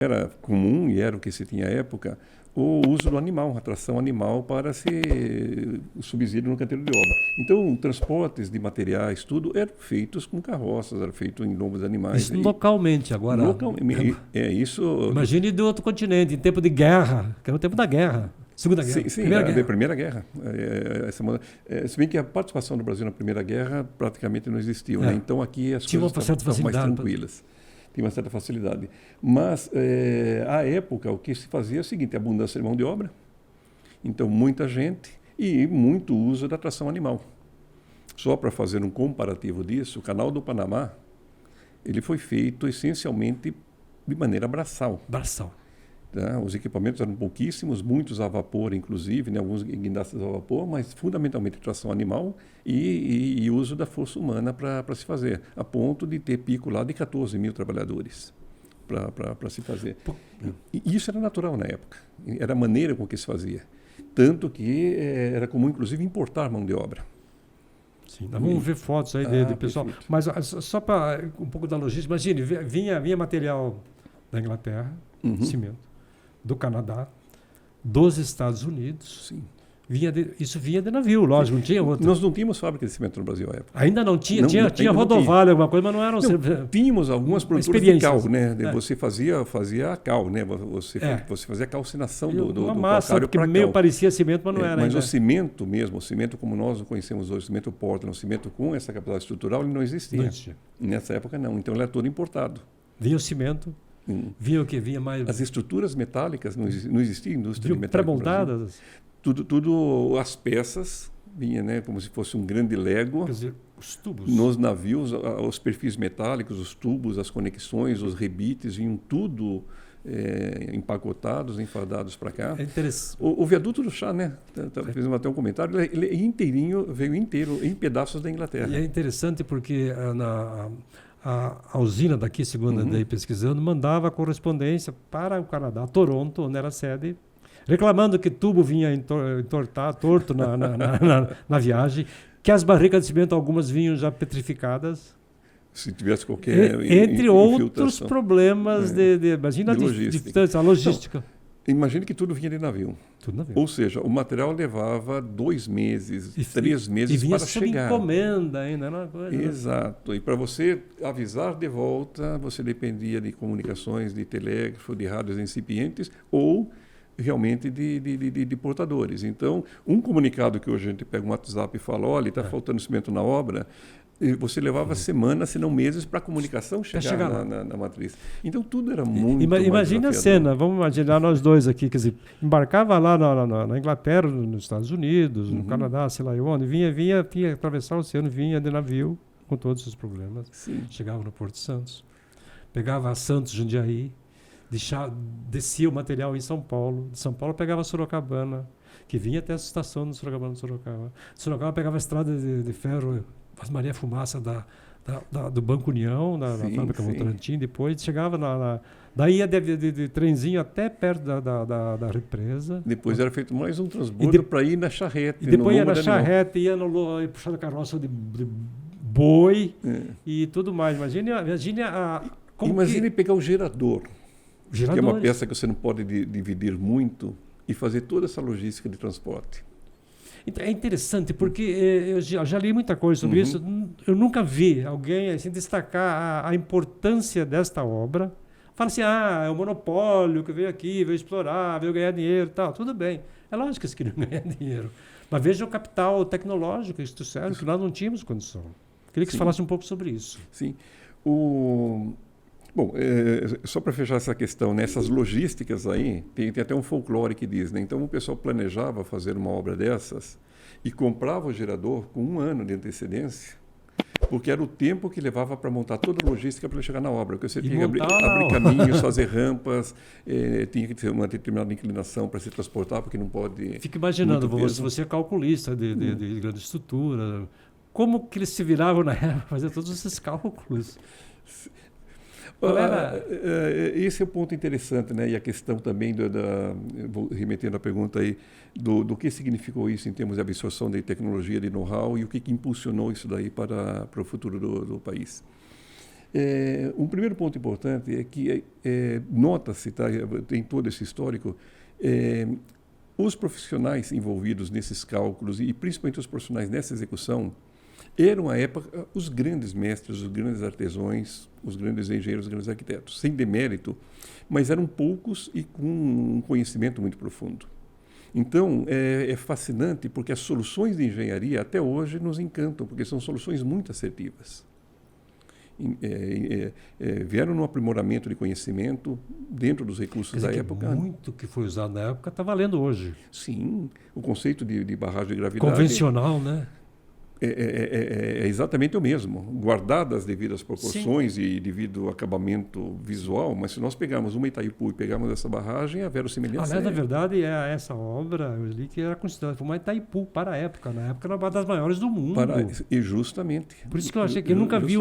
era comum, e era o que se tinha à época, o uso do animal, a tração animal para o subsídio no canteiro de obra. Então, transportes de materiais, tudo, eram feitos com carroças, eram feitos em lombos de animais. Isso localmente, agora. Isso. Imagine do outro continente, em tempo de guerra, que era o tempo da guerra. Segunda Guerra. Sim, Primeira Guerra. Se bem que a participação do Brasil na Primeira Guerra praticamente não existiu, né? Então aqui as coisas estavam mais tranquilas. Tinha uma certa facilidade. Mas, à época, o que se fazia é o seguinte, abundância de mão de obra, então muita gente e muito uso da tração animal. Só para fazer um comparativo disso, o Canal do Panamá, ele foi feito essencialmente de maneira braçal. Tá? Os equipamentos eram pouquíssimos, muitos a vapor, inclusive, né? Alguns guindastes a vapor, mas fundamentalmente tração animal e uso da força humana para se fazer, a ponto de ter pico lá de 14 mil trabalhadores para se fazer. E isso era natural na época, era a maneira com que se fazia. Tanto que era comum, inclusive, importar mão de obra. Sim, vamos ver fotos aí de pessoal. Perfeito. Mas só para um pouco da logística, imagine, vinha material da Inglaterra, cimento, do Canadá, dos Estados Unidos. Sim. Isso vinha de navio, lógico, não tinha outro. Nós não tínhamos fábrica de cimento no Brasil à época. Ainda não tinha? Tinha rodovalho, alguma coisa, mas não era um... Tínhamos algumas produtoras de cal, né? Você fazia a cal, né? Você fazia a calcinação do massa, porque meio parecia cimento, mas não era. Mas ainda. O cimento mesmo, o cimento como nós o conhecemos hoje, o cimento Portland, o cimento com essa capacidade estrutural, ele não existia. Não existia. Nessa época não, então ele era todo importado. Vinha o cimento. Vinha o que? Vinha mais... As estruturas metálicas, não existia indústria de metálica pré-montadas? Tudo as peças vinha, né, como se fosse um grande Lego. Quer dizer, os tubos. Nos navios, os perfis metálicos, os tubos, as conexões, os rebites, vinham tudo empacotados, enfadados para cá. É interessante. O viaduto do chá, né? Fizemos até um comentário, ele inteirinho, veio inteiro em pedaços da Inglaterra. E é interessante porque a usina daqui, segundo andei pesquisando, mandava correspondência para o Canadá, Toronto, onde era a sede, reclamando que tubo vinha torto na viagem, que as barricas de cimento, algumas vinham já petrificadas. Se tivesse qualquer entre outros problemas imagina a logística. Não, imagine que tudo vinha de navio. Tudo navio. Ou seja, o material levava 2 meses, 3 meses para chegar. E vinha sob encomenda ainda, era uma coisa. Exato. E para você avisar de volta, você dependia de comunicações, de telégrafo, de rádios incipientes ou realmente de portadores. Então, um comunicado que hoje a gente pega um WhatsApp e fala, olha, está faltando cimento na obra, você levava semanas, se não meses, para a comunicação chegar na matriz. Então, tudo era muito Imagina a cena, vamos imaginar nós dois aqui, quer dizer, embarcava lá na Inglaterra, nos Estados Unidos, no Canadá, sei lá onde, vinha atravessar o oceano, vinha de navio, com todos os problemas. Sim. Chegava no Porto de Santos, pegava Santos, Jundiaí, descia o material em São Paulo, de São Paulo pegava Sorocabana, que vinha até a estação de Sorocabana, Sorocaba pegava a estrada de ferro, Vaz Maria Fumaça do Banco União, da fábrica Votorantim, depois chegava daí ia de trenzinho até perto da represa. Depois era feito mais um transbordo para ir na charrete. E depois ia na charrete, ia puxando a carroça de boi e tudo mais. Imagine pegar o gerador. Que é uma peça que você não pode dividir muito e fazer toda essa logística de transporte. Então, é interessante, porque eu já li muita coisa sobre isso. Eu nunca vi alguém assim, destacar a importância desta obra. Fala assim, é o monopólio que veio aqui, veio explorar, veio ganhar dinheiro e tal. Tudo bem. É lógico que eles queriam ganhar dinheiro. Mas veja o capital tecnológico institucional, que nós não tínhamos condição. Queria que você falasse um pouco sobre isso. Sim. Bom, só para fechar essa questão, nessas logísticas aí, tem até um folclore que diz, né? Então o pessoal planejava fazer uma obra dessas e comprava o gerador com 1 ano de antecedência, porque era o tempo que levava para montar toda a logística para chegar na obra. Porque você tinha que abrir caminhos, fazer rampas, tinha que ter uma determinada inclinação para se transportar, porque não pode... Fica imaginando, você é calculista de grande estrutura, como que eles se viravam na época para fazer todos esses cálculos? Esse é o ponto interessante, né? E a questão também, vou remetendo a pergunta aí, do que significou isso em termos de absorção de tecnologia, de know-how, e o que impulsionou isso daí para o futuro do país. Um primeiro ponto importante é que nota-se, tá, tem todo esse histórico, os profissionais envolvidos nesses cálculos e principalmente os profissionais nessa execução eram, à época, os grandes mestres, os grandes artesãos, os grandes engenheiros, os grandes arquitetos, sem demérito, mas eram poucos e com um conhecimento muito profundo. Então, é fascinante porque as soluções de engenharia até hoje nos encantam, porque são soluções muito assertivas. Vieram no aprimoramento de conhecimento dentro dos recursos da época. Muito que foi usado na época está valendo hoje. Sim, o conceito de barragem de gravidade... Convencional, né? É exatamente o mesmo, guardadas as devidas proporções e devido acabamento visual, mas se nós pegarmos uma Itaipu e pegarmos essa barragem, a verossimilhança... Aliás, na verdade, essa obra, eu li que era considerada uma Itaipu para a época. Na época era uma das maiores do mundo. E justamente. Por isso que eu achei que eu nunca vi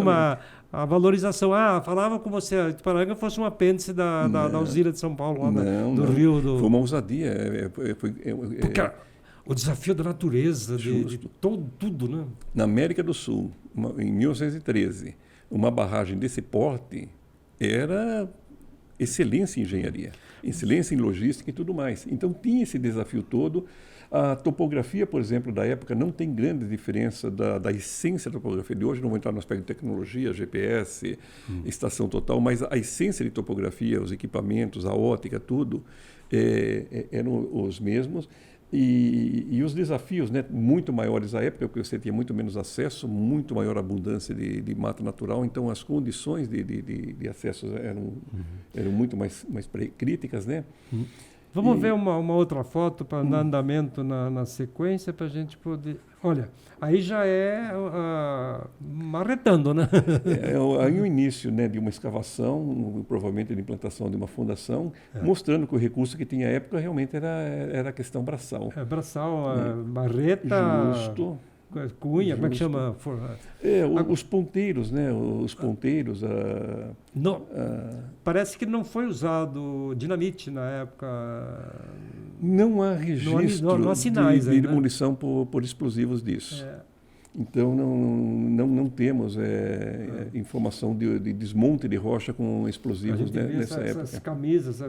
a valorização. Falava com você, a Iparanga fosse um apêndice da usina de São Paulo, lá do Rio. Foi uma ousadia. Porque o desafio da natureza, de tudo, né? Na América do Sul, em 1913, uma barragem desse porte era excelência em engenharia, excelência em logística e tudo mais. Então tinha esse desafio todo. A topografia, por exemplo, da época não tem grande diferença da essência da topografia de hoje. Não vou entrar no aspecto de tecnologia, GPS, estação total, mas a essência de topografia, os equipamentos, a ótica, tudo, eram os mesmos. E os desafios, né, muito maiores à época, porque você tinha muito menos acesso, muito maior abundância de mata natural, então as condições de acesso eram muito mais críticas, né? Vamos ver uma outra foto para dar andamento na sequência, para a gente poder... Olha, aí já marretando, né? Aí o início, né, de uma escavação, provavelmente de implantação de uma fundação, mostrando que o recurso que tinha à época realmente era a questão braçal. Braçal, marreta... Justo. Cunha, como é que chama? Os ponteiros, né? Os ponteiros. Parece que não foi usado dinamite na época. Não há registro não há sinais de munição por explosivos disso. Então não temos informação de desmonte de rocha com explosivos nessa época. Essas camisas,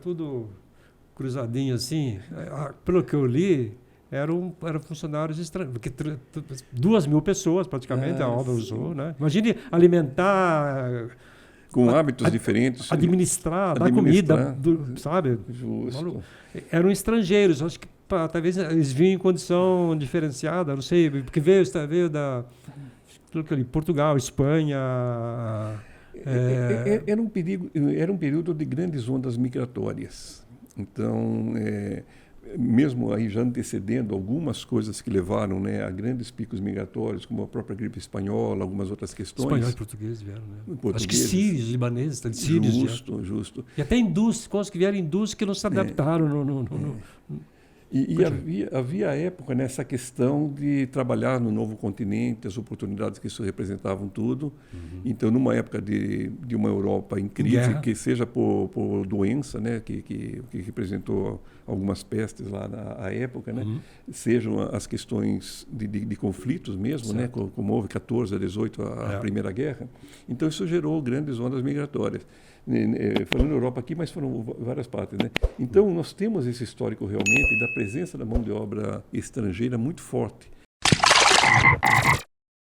tudo cruzadinho assim. Pelo que eu li, eram funcionários estrangeiros, porque 2.000 pessoas praticamente a obra usou, né? Imagine alimentar... Com hábitos diferentes. Administrar, dar comida, sabe? Justo. Eram estrangeiros, acho que talvez eles vinham em condição diferenciada, não sei, porque veio de Portugal, Espanha... Era um período de grandes ondas migratórias. Então... mesmo aí já antecedendo algumas coisas que levaram, né, a grandes picos migratórios, como a própria gripe espanhola, algumas outras questões. Espanhóis e portugueses vieram, né? Acho que sírios, libaneses, sírios. Justo. E até indústrias, que vieram indústrias que não se adaptaram. E havia à época nessa questão de trabalhar no novo continente, as oportunidades que isso representavam tudo. Então, numa época de uma Europa em crise, que seja por doença, né, que representou algumas pestes lá na época, né, sejam as questões de conflitos mesmo, né, como houve 14 a 18 a Primeira Guerra. Então, isso gerou grandes ondas migratórias. Falando Europa aqui, mas foram várias partes, né? Então, nós temos esse histórico realmente da presença da mão de obra estrangeira muito forte.